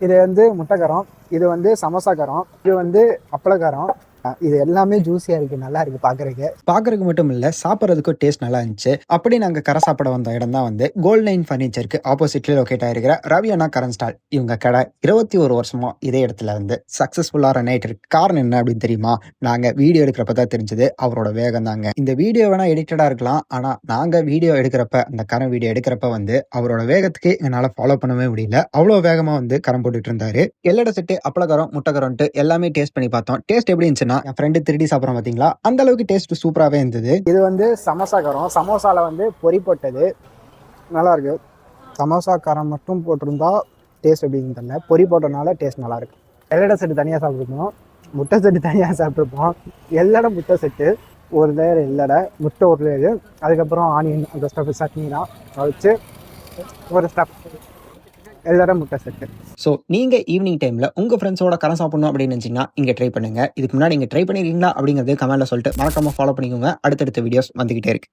இது வந்து முட்டைக்காரம், இது வந்து சமோசா காரம், இது வந்து அப்பளக்காரம். இது எல்லாமே ஜூஸியா இருக்கு, நல்லா இருக்கு பாக்குறதுக்கு. பாக்குறதுக்கு மட்டும் இல்ல, சாப்பிட்றதுக்கும் டேஸ்ட் நல்லா இருந்துச்சு. அப்படி நாங்க கரை சாப்பிட வந்த இடம் தான் வந்து கோல்ட் நைன் ஃபர்னிச்சருக்கு ஆப்போசிட்ல லொகேட் ஆயிருக்கிற ரவி அண்ணா கரண்ட் ஸ்டால். இவங்க கடை 21 வருஷமா இதே இடத்துல வந்து சக்சஸ்ஃபுல்லா ரன் ஆயிட்டு இருக்கு. காரணம் என்ன அப்படின்னு தெரியுமா? நாங்க வீடியோ எடுக்கிறப்ப தான் தெரிஞ்சது அவரோட வேகம் தாங்க. இந்த வீடியோ வேணா எடிட்டடா இருக்கலாம், ஆனா நாங்க வீடியோ எடுக்கிறப்ப, அந்த கரம் வீடியோ எடுக்கிறப்ப வந்து அவரோட வேகத்துக்கு என்னால ஃபாலோ பண்ணவே முடியல. அவ்வளவு வேகமா வந்து கரம் போட்டுட்டு இருந்தாரு. எல்லட செட்டு அப்பளக்காரம் முட்டைக்காரம்ட்டு எல்லாமே டேஸ்ட் பண்ணி பார்த்தோம். டேஸ்ட் எப்படி இருந்துச்சுன்னா, என் ஃப்ரெண்டு திருடி சாப்பிட்றோம் பாத்தீங்களா, அந்த அளவுக்கு டேஸ்ட் சூப்பராகவே இருந்தது. இது வந்து சமோசா காரம், சமோசால வந்து பொரி போட்டது நல்லா இருக்கு. சமோசா காரம் மட்டும் போட்டிருந்தா டேஸ்ட் எப்படின்னு தெரியல, பொரி போட்டனால டேஸ்ட் நல்லா இருக்கு. எல்லடை செட்டு தனியாக சாப்பிட்ருப்போம், முட்டை செட்டு தனியாக சாப்பிட்ருப்போம். எல்லடை முட்டை செட்டு ஒரு லேயர், எல்லடை முட்டை ஒரு லேயரு, அதுக்கப்புறம் ஆனியன் அந்த ஸ்டஃப் சட்னி தான் வச்சு ஒரு ஸ்டஃப் எல்லடை முட்டை செட்டு. ஸோ நீங்க ஈவினிங் டைம்ல உங்க ஃப்ரெண்ட்ஸோட கரம் சாப்பிடணும் அப்படின்னு நினைச்சீங்கன்னா இங்க ட்ரை பண்ணுங்க. இதுக்கு முன்னாடி நீங்க ட்ரை பண்ணிருக்கீங்களா அப்படிங்கிறது கமெண்ட்ல சொல்லிட்டு மறக்காம ஃபாலோ பண்ணிக்கோங்க. அடுத்தடுத்த வீடியோஸ் வந்துகிட்டே இருக்கு.